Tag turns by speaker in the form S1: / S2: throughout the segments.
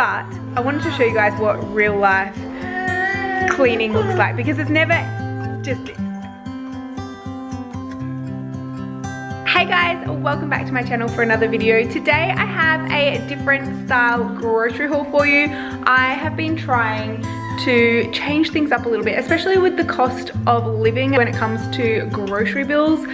S1: but I wanted to show you guys what real life cleaning looks like, because it's never just this. Hey guys, welcome back to my channel for another video. Today I have a different style grocery haul for you. I have been trying to change things up a little bit, especially with the cost of living when it comes to grocery bills.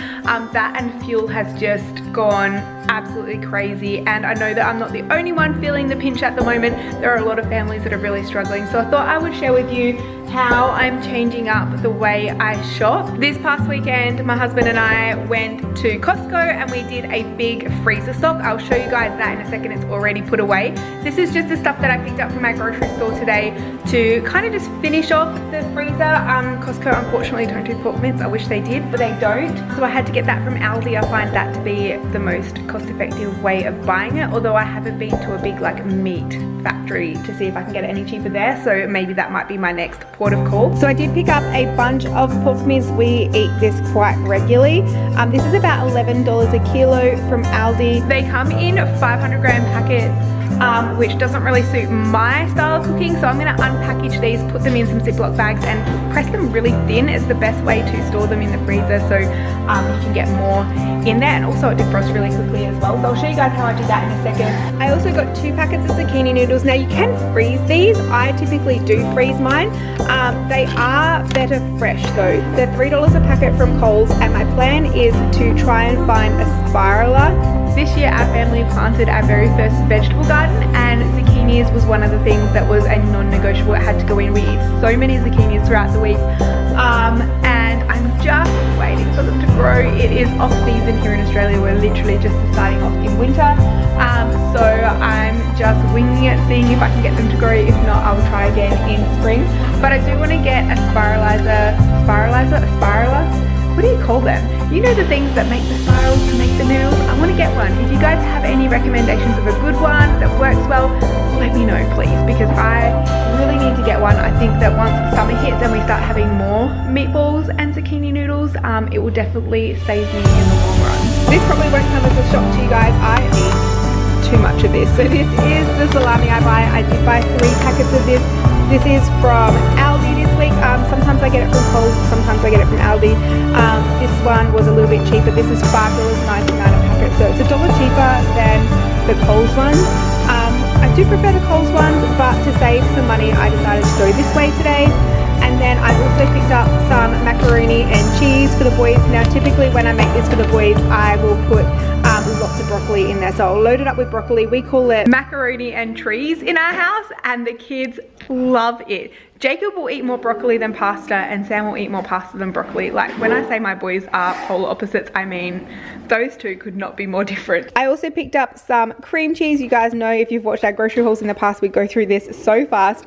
S1: That and fuel has just gone absolutely crazy, and I know that I'm not the only one feeling the pinch at the moment. There are a lot of families that are really struggling, so I thought I would share with you how I'm changing up the way I shop. This past weekend, my husband and I went to Costco and we did a big freezer stock. I'll show you guys that in a second. It's already put away. This is just the stuff that I picked up from my grocery store today to kind of just finish off the freezer. Costco unfortunately don't do pork mince. I wish they did, but they don't. So I had to get that from Aldi. I find that to be the most cost-effective way of buying it, although I haven't been to a big like meat factory to see if I can get it any cheaper there, so maybe that might be my next port of call. So I did pick up a bunch of pork mince. We eat this quite regularly. This is about $11 a kilo from Aldi. They come in 500 gram packets, which doesn't really suit my style of cooking, so I'm going to unpackage these, put them in some Ziploc bags and press them really thin. It's the best way to store them in the freezer, so you can get more in there, and also it defrosts really quickly as well. So I'll show you guys how I do that in a second. I also got 2 packets of zucchini noodles. Now you can freeze these. I typically do freeze mine. They are better fresh though. They're $3 a packet from Coles, and my plan is to try and find a spirala. This year our family planted our very first vegetable garden, and zucchinis was one of the things that was a non-negotiable. It had to go in. We eat so many zucchinis throughout the week, and I'm just waiting for them to grow. It is off season here in Australia. We're literally just starting off in winter, so I'm just winging it, seeing if I can get them to grow. If not, I'll try again in spring. But I do want to get a spiralizer, what do you call them? You know, the things that make the spirals to make the noodles? I want to get one. If you guys have any recommendations of a good one that works well, let me know please, because I really need to get one. I think that once summer hits and we start having more meatballs and zucchini noodles, it will definitely save me in the long run. This probably won't come as a shock to you guys. I eat too much of this. So this is the salami I buy. I did buy 3 packets of this. This is from Aldi this week. Sometimes I get it from Coles, sometimes I get it from Aldi. This one was a little bit cheaper. This is $5.99 a packet, so it's $1 cheaper than the Coles one. I do prefer the Coles ones, but to save some money, I decided to go this way today. And then I also picked up some macaroni and cheese for the boys. Now typically when I make this for the boys, I will put lots of broccoli in there. So I'll load it up with broccoli. We call it macaroni and trees in our house, and the kids love it. Jacob will eat more broccoli than pasta, and Sam will eat more pasta than broccoli. Like, when I say my boys are polar opposites, I mean those two could not be more different. I also picked up some cream cheese. You guys know, if you've watched our grocery hauls in the past, we go through this so fast.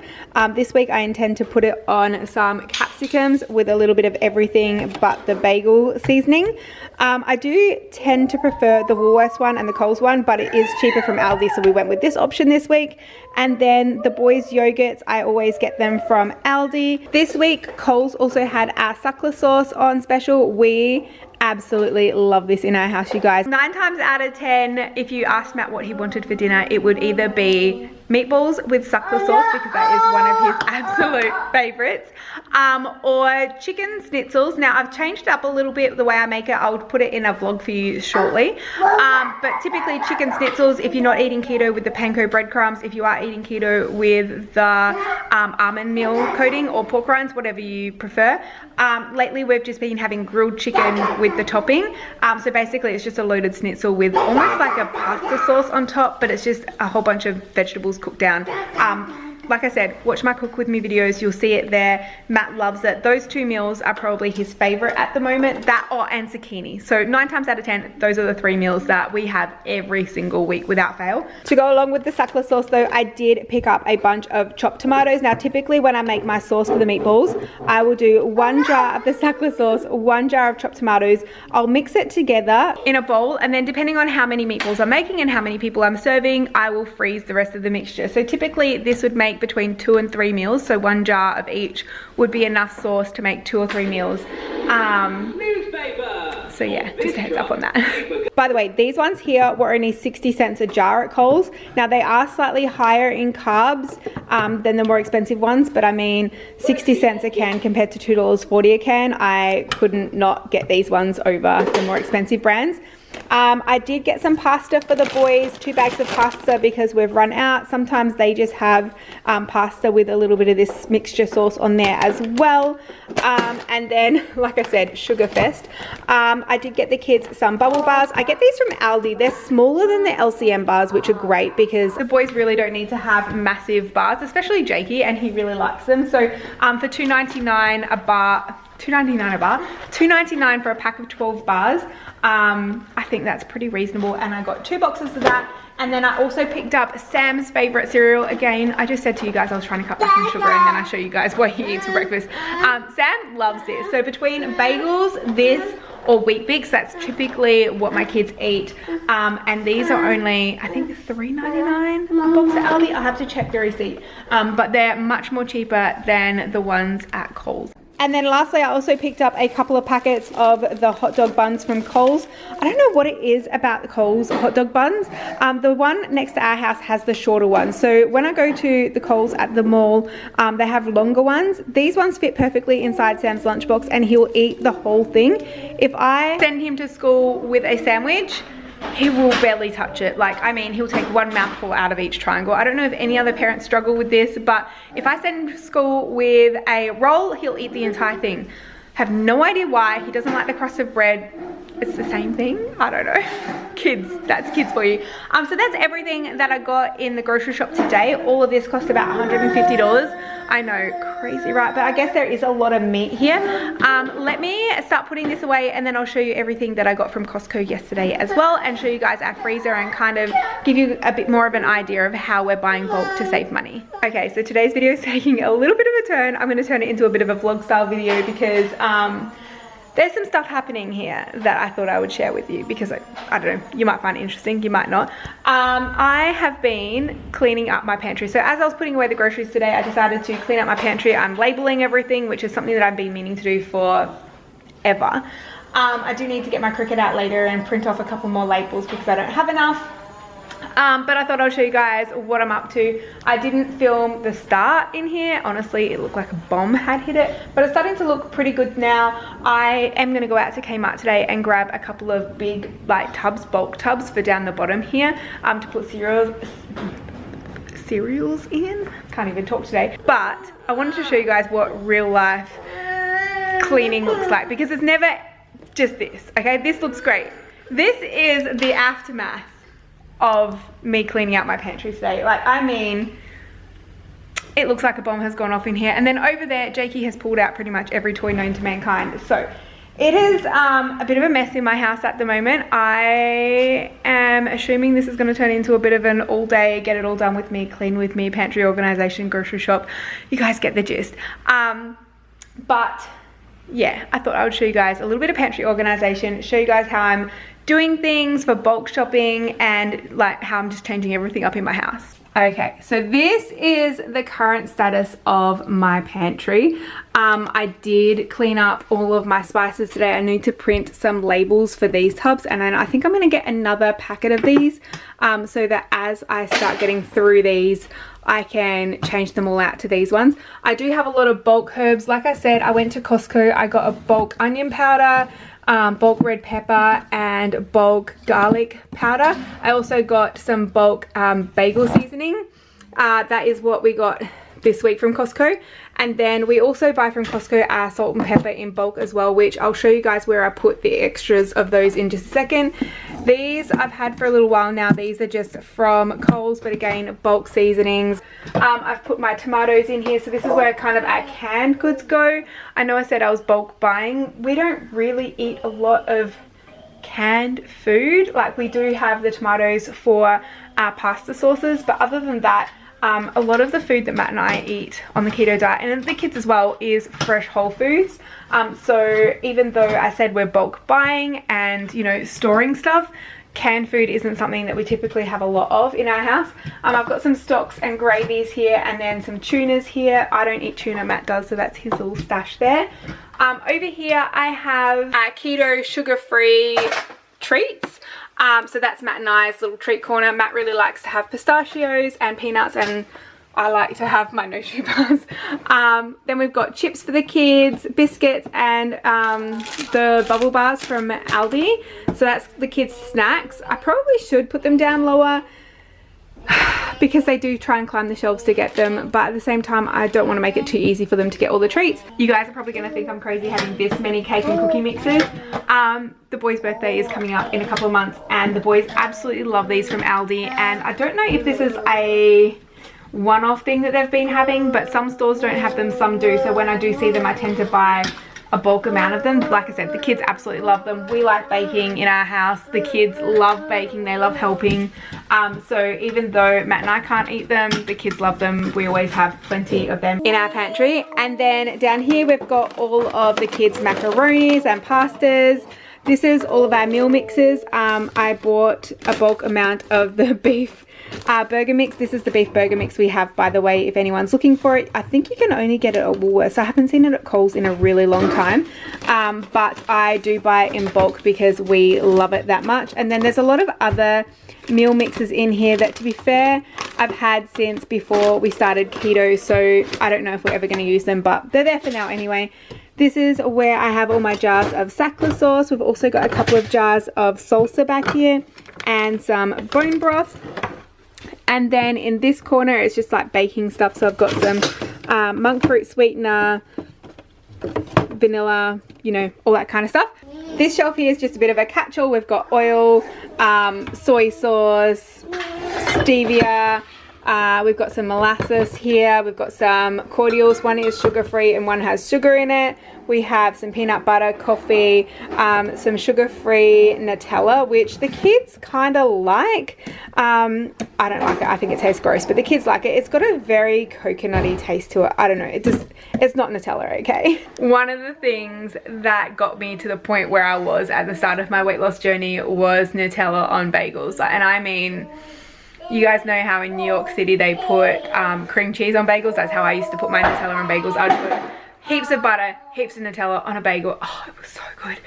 S1: This week I intend to put it on some capsicums with a little bit of everything but the bagel seasoning. I do tend to prefer the Woolworths one and the Coles one, but it is cheaper from Aldi, so we went with this option this week. And then the boys' yogurts, I always get them from Aldi. This week, Coles also had our suckler sauce on special. We absolutely love this in our house, you guys. 9 times out of 10, if you asked Matt what he wanted for dinner, it would either be meatballs with suckler sauce, because that is one of his absolute favorites, or chicken schnitzels. Now I've changed up a little bit the way I make it. I'll put it in a vlog for you shortly, but typically chicken schnitzels if you're not eating keto with the panko breadcrumbs, if you are eating keto with the almond meal coating, or pork rinds, whatever you prefer. Lately we've just been having grilled chicken with the topping, so basically it's just a loaded schnitzel with almost like a pasta sauce on top, but it's just a whole bunch of vegetables cooked down. Like I said, watch my cook with me videos, you'll see it there. Matt loves it. Those 2 meals are probably his favorite at the moment, that and zucchini. So 9 times out of 10, those are the 3 meals that we have every single week without fail. To go along with the suckler sauce though, I did pick up a bunch of chopped tomatoes. Now typically when I make my sauce for the meatballs, I will do 1 jar of the suckler sauce, 1 jar of chopped tomatoes. I'll mix it together in a bowl, and then depending on how many meatballs I'm making and how many people I'm serving, I will freeze the rest of the mixture. So typically this would make between 2 and 3 meals, so 1 jar of each would be enough sauce to make 2 or 3 meals. So yeah, just a heads up on that. By the way, these ones here were only 60 cents a jar at Coles. Now they are slightly higher in carbs than the more expensive ones, but I mean 60 cents a can compared to $2.40 a can. I couldn't not get these ones over the more expensive brands. I did get some pasta for the boys, 2 bags of pasta because we've run out. Sometimes they just have pasta with a little bit of this mixture sauce on there as well. And then, like I said, Sugar Fest. I did get the kids some bubble bars. I get these from Aldi. They're smaller than the LCM bars, which are great because the boys really don't need to have massive bars, especially Jakey, and he really likes them. So for $2.99 a bar, $2.99 for a pack of 12 bars. I think that's pretty reasonable, and I got 2 boxes of that. And then I also picked up Sam's favorite cereal. Again, I just said to you guys I was trying to cut back on sugar, and then I show you guys what he eats for breakfast. Sam loves this. So between bagels, this, or Wheat Bix, that's typically what my kids eat. And these are only, I think, $3.99 a box at Aldi. I'll have to check the receipt. But they're much more cheaper than the ones at Coles. And then lastly, I also picked up a couple of packets of the hot dog buns from Coles. I don't know what it is about the Coles hot dog buns. The one next to our house has the shorter ones. So when I go to the Coles at the mall, they have longer ones. These ones fit perfectly inside Sam's lunchbox, and he'll eat the whole thing. If I send him to school with a sandwich, he will barely touch it. Like, I mean, he'll take 1 mouthful out of each triangle. I don't know if any other parents struggle with this, but if I send him to school with a roll, he'll eat the entire thing. Have no idea why. He doesn't like the crust of bread. It's the same thing. I don't know. Kids, that's kids for you. So that's everything that I got in the grocery shop today. All of this cost about $150. I know, crazy, right? But I guess there is a lot of meat here. Let me start putting this away, and then I'll show you everything that I got from Costco yesterday as well, and show you guys our freezer and kind of give you a bit more of an idea of how we're buying bulk to save money. Okay, so today's video is taking a little bit of a turn. I'm going to turn it into a bit of a vlog style video because there's some stuff happening here that I thought I would share with you because I don't know, you might find it interesting, you might not. I have been cleaning up my pantry. So as I was putting away the groceries today, I decided to clean up my pantry. I'm labeling everything, which is something that I've been meaning to do for ever. I do need to get my Cricut out later and print off a couple more labels because I don't have enough. But I thought I'll show you guys what I'm up to. I didn't film the start in here. Honestly, it looked like a bomb had hit it, but it's starting to look pretty good now. I am going to go out to Kmart today and grab a couple of big like tubs, bulk tubs for down the bottom here to put cereals in. Can't even talk today. But I wanted to show you guys what real life cleaning looks like because it's never just this. Okay, this looks great. This is the aftermath of me cleaning out my pantry today. Like, I mean, it looks like a bomb has gone off in here. And then over there, Jakey has pulled out pretty much every toy known to mankind. So it is a bit of a mess in my house at the moment. I am assuming this is going to turn into a bit of an all day, get it all done with me, clean with me, pantry organization, grocery shop. You guys get the gist. But yeah, I thought I would show you guys a little bit of pantry organization, show you guys how I'm doing things for bulk shopping and like how I'm just changing everything up in my house. Okay, so this is the current status of my pantry. I did clean up all of my spices today. I need to print some labels for these tubs, and then I think I'm going to get another packet of these so that as I start getting through these, I can change them all out to these ones. I do have a lot of bulk herbs. Like I said, I went to Costco. I got a bulk onion powder, bulk red pepper, and bulk garlic powder. I also got some bulk bagel seasoning. That is what we got this week from Costco. And then we also buy from Costco our salt and pepper in bulk as well, which I'll show you guys where I put the extras of those in just a second. These I've had for a little while now. These are just from Coles, but again, bulk seasonings. I've put my tomatoes in here, so this is where kind of our canned goods go. I know I said I was bulk buying. We don't really eat a lot of canned food. Like, we do have the tomatoes for our pasta sauces, but other than that, a lot of the food that Matt and I eat on the keto diet, and the kids as well, is fresh whole foods. So even though I said we're bulk buying and, you know, storing stuff, canned food isn't something that we typically have a lot of in our house. I've got some stocks and gravies here, and then some tunas here. I don't eat tuna, Matt does, so that's his little stash there. Over here I have keto sugar-free treats. So that's Matt and I's little treat corner. Matt really likes to have pistachios and peanuts, and I like to have my no-sugar bars. Then we've got chips for the kids, biscuits, and the bubble bars from Aldi. So that's the kids' snacks. I probably should put them down lower because they do try and climb the shelves to get them, but at the same time I don't want to make it too easy for them to get all the treats. You guys are probably going to think I'm crazy having this many cake and cookie mixes. The boy's birthday is coming up in a couple of months, and the boys absolutely love these from Aldi, and I don't know if this is a one-off thing that they've been having, but some stores don't have them, some do. So when I do see them, I tend to buy a bulk amount of them. Like I said, the kids absolutely love them. We like baking in our house. The kids love baking, they love helping. So even though Matt and I can't eat them, the kids love them. We always have plenty of them in our pantry. And then down here we've got all of the kids' macaronis and pastas. This is all of our meal mixes. I bought a bulk amount of the beef burger mix. This is the beef burger mix we have, by the way, if anyone's looking for it. I think you can only get it at Woolworths. I haven't seen it at Coles in a really long time, but I do buy it in bulk because we love it that much. And then there's a lot of other meal mixes in here that, to be fair, I've had since before we started keto, so I don't know if we're ever going to use them, but they're there for now anyway. This is where I have all my jars of sackler sauce. We've also got a couple of jars of salsa back here and some bone broth. And then in this corner it's just like baking stuff. So I've got some monk fruit sweetener, vanilla, you know, all that kind of stuff. This shelf here is just a bit of a catch-all. We've got oil, soy sauce, stevia. We've got some molasses here. We've got some cordials. One is sugar-free and one has sugar in it. We have some peanut butter, coffee, some sugar-free Nutella, which the kids kind of like. I don't like it. I think it tastes gross, but the kids like it. It's got a very coconutty taste to it. I don't know. It's not Nutella, okay? One of the things that got me to the point where I was at the start of my weight loss journey was Nutella on bagels. And I mean, you guys know how in New York City they put cream cheese on bagels. That's how I used to put my Nutella on bagels. I would put heaps of butter, heaps of Nutella on a bagel. Oh, it was so good.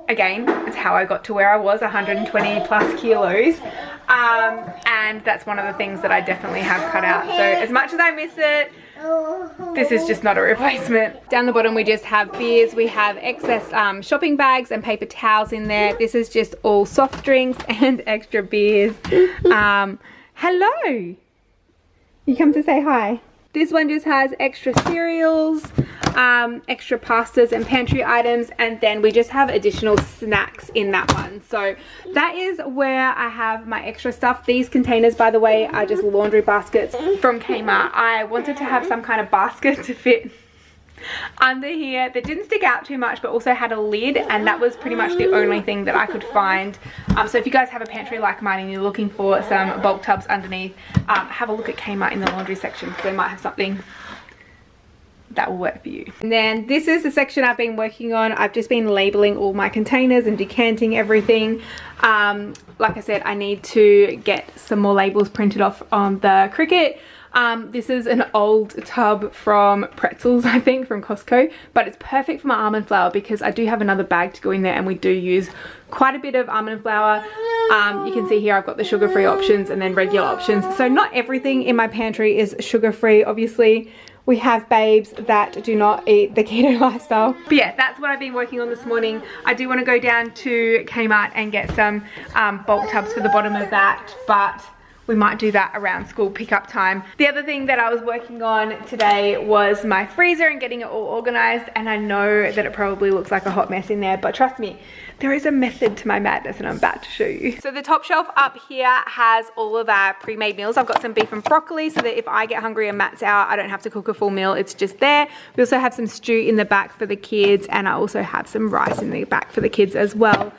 S1: Again, it's how I got to where I was, 120 plus kilos. And that's one of the things that I definitely have cut out. So as much as I miss it, this is just not a replacement. Down the bottom we just have beers. We have excess shopping bags and paper towels in there. This is just all soft drinks and extra beers. Hello, you come to say hi. This one just has extra cereals, extra pastas and pantry items, and then we just have additional snacks in that one. So that is where I have my extra stuff. These containers, by the way, are just laundry baskets from Kmart. I wanted to have some kind of basket to fit under here that didn't stick out too much but also had a lid, and that was pretty much the only thing that I could find. So if you guys have a pantry like mine and you're looking for some bulk tubs underneath, have a look at Kmart in the laundry section because they might have something that will work for you. And then this is the section I've been working on. I've just been labeling all my containers and decanting everything. Like I said, I need to get some more labels printed off on the Cricut. This is an old tub from Pretzels, I think, from Costco, but it's perfect for my almond flour because I do have another bag to go in there, and we do use quite a bit of almond flour. You can see here I've got the sugar-free options and then regular options. So not everything in my pantry is sugar-free, obviously. We have babes that do not eat the keto lifestyle. But yeah, that's what I've been working on this morning. I do want to go down to Kmart and get some bulk tubs for the bottom of that, but we might do that around school pickup time. The other thing that I was working on today was my freezer and getting it all organized, and I know that it probably looks like a hot mess in there, but trust me, there is a method to my madness and I'm about to show you. So the top shelf up here has all of our pre-made meals. I've got some beef and broccoli so that if I get hungry and Matt's out, I don't have to cook a full meal, it's just there. We also have some stew in the back for the kids, and I also have some rice in the back for the kids as well.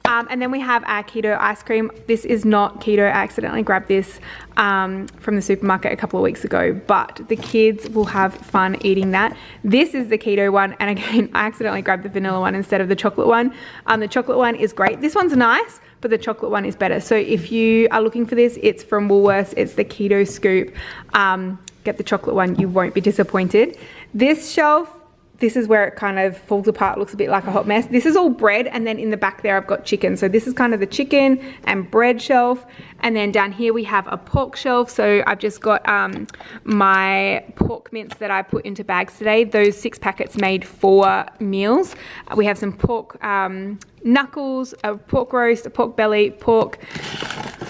S1: And then we have our keto ice cream. This is not keto. I accidentally grabbed this from the supermarket a couple of weeks ago, but the kids will have fun eating that. This is the keto one, and again, I accidentally grabbed the vanilla one instead of the chocolate one. The chocolate one is great. This one's nice, but the chocolate one is better. So if you are looking for this, it's from Woolworths. It's the keto scoop. Get the chocolate one. You won't be disappointed. This shelf, this is where it kind of falls apart, looks a bit like a hot mess. This is all bread, and then in the back there I've got chicken. So this is kind of the chicken and bread shelf. And then down here we have a pork shelf. So I've just got my pork mince that I put into bags today. Those 6 packets made 4 meals. We have some pork knuckles, a pork roast, a pork belly, pork,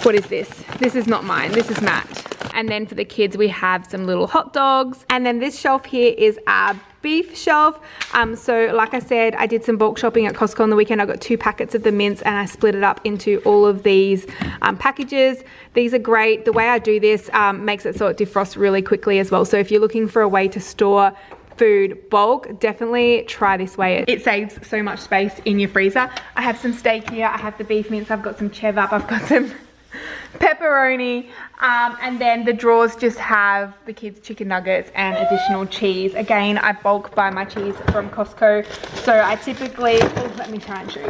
S1: what is this? This is not mine, this is Matt. And then for the kids, we have some little hot dogs. And then this shelf here is our beef shelf. So like I said, I did some bulk shopping at Costco on the weekend. I got 2 packets of the mince and I split it up into all of these packages. These are great. The way I do this makes it so it defrosts really quickly as well. So if you're looking for a way to store food bulk, definitely try this way. It saves so much space in your freezer. I have some steak here. I have the beef mince. I've got some chev up. I've got some pepperoni, and then the drawers just have the kids' chicken nuggets and additional cheese. Again, I bulk buy my cheese from Costco, so I typically, let me try and show you,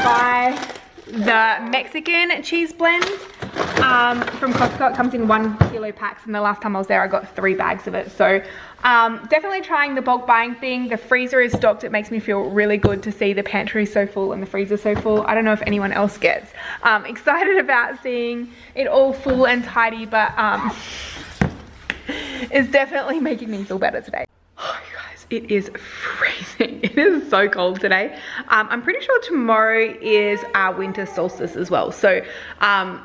S1: buy the Mexican cheese blend from Costco. It comes in 1 kilo packs, and the last time I was there I got 3 bags of it. So definitely trying the bulk buying thing. The freezer is stocked. It makes me feel really good to see the pantry so full and the freezer so full. I don't know if anyone else gets excited about seeing it all full and tidy, but it's definitely making me feel better today. Oh, you guys, it is freezing. It is so cold today. I'm pretty sure tomorrow is our winter solstice as well. So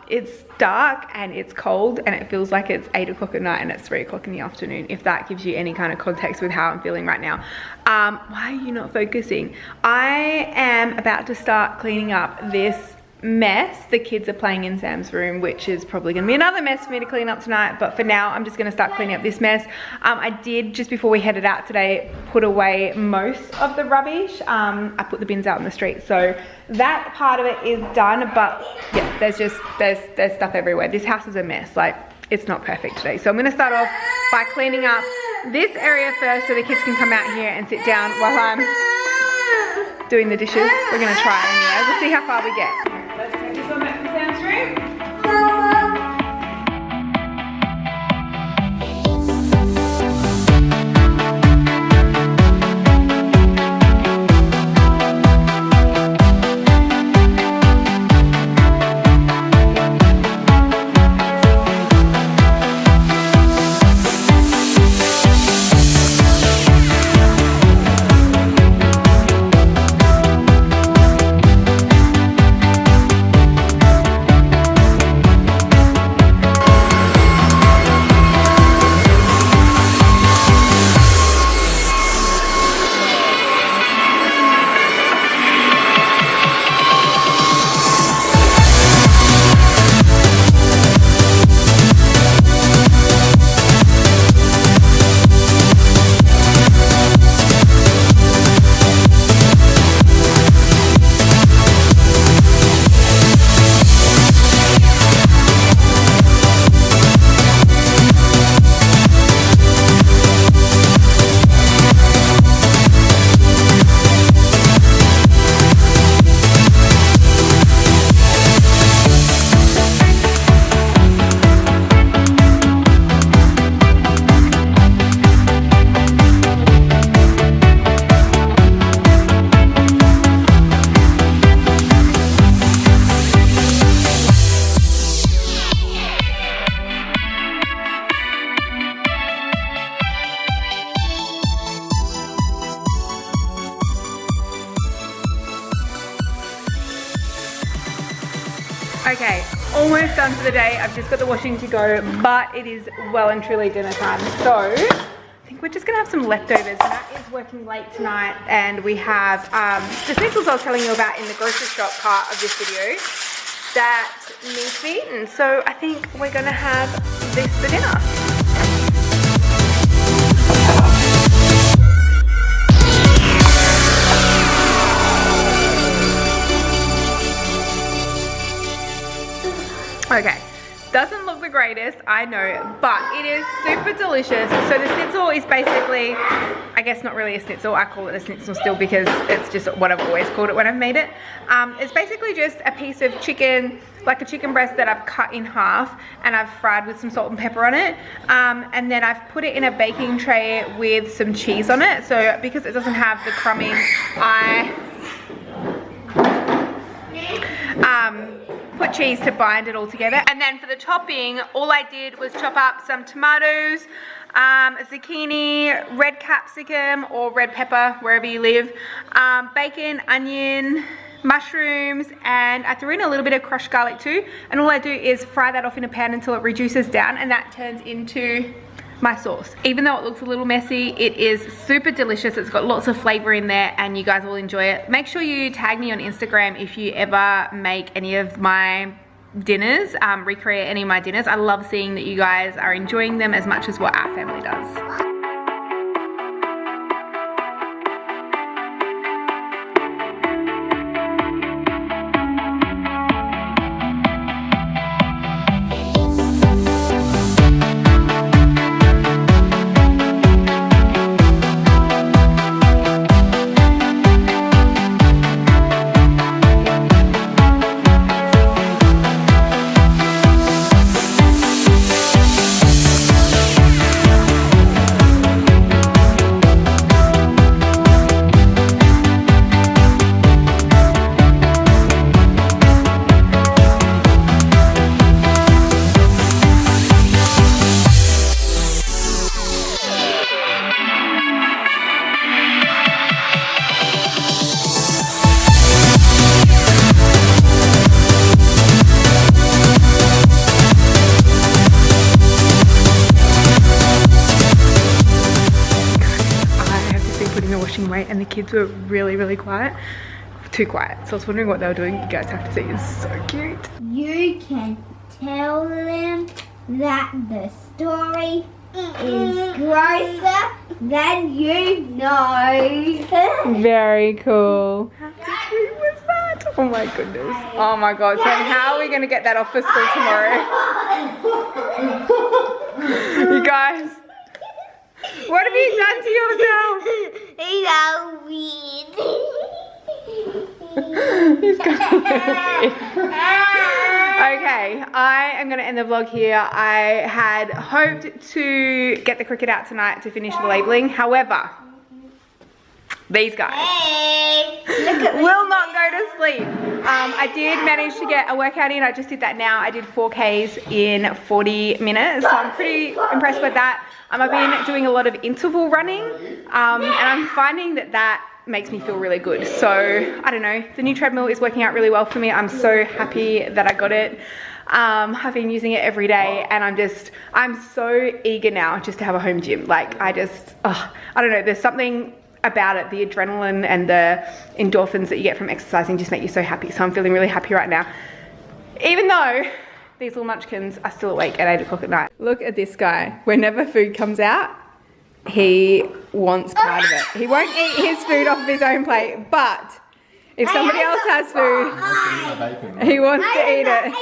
S1: it's dark and it's cold and it feels like it's 8 o'clock at night and it's 3 o'clock in the afternoon, if that gives you any kind of context with how I'm feeling right now. Why are you not focusing? I am about to start cleaning up this mess. The kids are playing in Sam's room, which is probably gonna be another mess for me to clean up tonight, but for now I'm just gonna start cleaning up this mess. I did, just before we headed out today, put away most of the rubbish. I put the bins out in the street, so that part of it is done, but yeah, there's stuff everywhere. This house is a mess. Like, it's not perfect today. So I'm gonna start off by cleaning up this area first so the kids can come out here and sit down while I'm doing the dishes. We're gonna try anyway. We'll see how far we get. Let's take this one back to Sam's room. Okay, almost done for the day. I've just got the washing to go, but it is well and truly dinner time. So I think we're just gonna have some leftovers. Matt is working late tonight, and we have the snickels I was telling you about in the grocery shop part of this video that need to be eaten. So I think we're gonna have this for dinner. Okay, doesn't look the greatest, I know, but it is super delicious. So the schnitzel is basically, I guess not really a schnitzel, I call it a schnitzel still because it's just what I've always called it when I've made it. It's basically just a piece of chicken, like a chicken breast that I've cut in half and I've fried with some salt and pepper on it. And then I've put it in a baking tray with some cheese on it. So because it doesn't have the crumbing, I put cheese to bind it all together. And then for the topping, all I did was chop up some tomatoes, zucchini, red capsicum or red pepper, wherever you live, bacon, onion, mushrooms, and I threw in a little bit of crushed garlic too. And all I do is fry that off in a pan until it reduces down, and that turns into my sauce. Even though it looks a little messy, it is super delicious. It's got lots of flavor in there and you guys will enjoy it. Make sure you tag me on Instagram if you ever make any of my dinners, recreate any of my dinners. I love seeing that you guys are enjoying them as much as what our family does. And the kids were really quiet, too quiet. So I was wondering what they were doing. You guys have to see, it's so cute.
S2: You can tell them that the story is grosser than you know.
S1: Very cool. How cute was that? Oh my goodness. Oh my god. So how are we going to get that off for school tomorrow? You guys, what have you done to yourself?
S2: So weird.
S1: He's got a little bit. Okay, I am going to end the vlog here. I had hoped to get the cricket out tonight to finish the labeling. However, these guys will not go to sleep. I did manage to get a workout in. I just did that now. I did 4Ks in 40 minutes. So I'm pretty impressed with that. I've been doing a lot of interval running and I'm finding that that makes me feel really good. So I don't know, the new treadmill is working out really well for me. I'm so happy that I got it. I've been using it every day and I'm so eager now just to have a home gym. Like I don't know, there's something about it, the adrenaline and the endorphins that you get from exercising just make you so happy. So I'm feeling really happy right now, even though these little munchkins are still awake at 8 o'clock at night. Look at this guy. Whenever food comes out, he wants part of it. He won't eat his food off of his own plate, but if somebody else has food, he wants to eat it.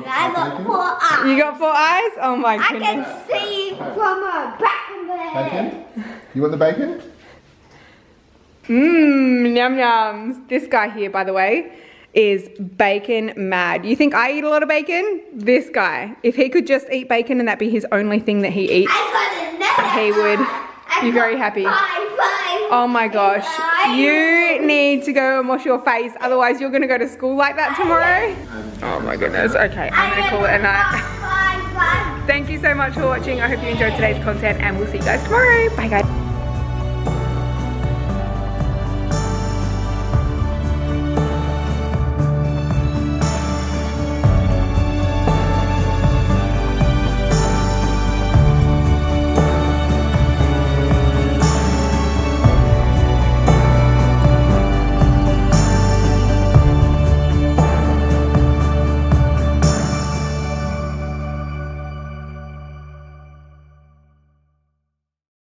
S2: I got 4 eyes.
S1: You got 4 eyes? Oh my goodness.
S2: I can see from a back of the head.
S3: Bacon? You want the bacon?
S1: Mmm, yum yums. This guy here, by the way, is bacon mad. You think I eat a lot of bacon? This guy, if he could just eat bacon and that be his only thing that he eats, he would be very happy. Oh my gosh, you need to go and wash your face, otherwise you're gonna go to school like that tomorrow. Oh my goodness. Okay, I'm gonna call it a night. Thank you so much for watching. I hope you enjoyed today's content and we'll see you guys tomorrow. Bye guys.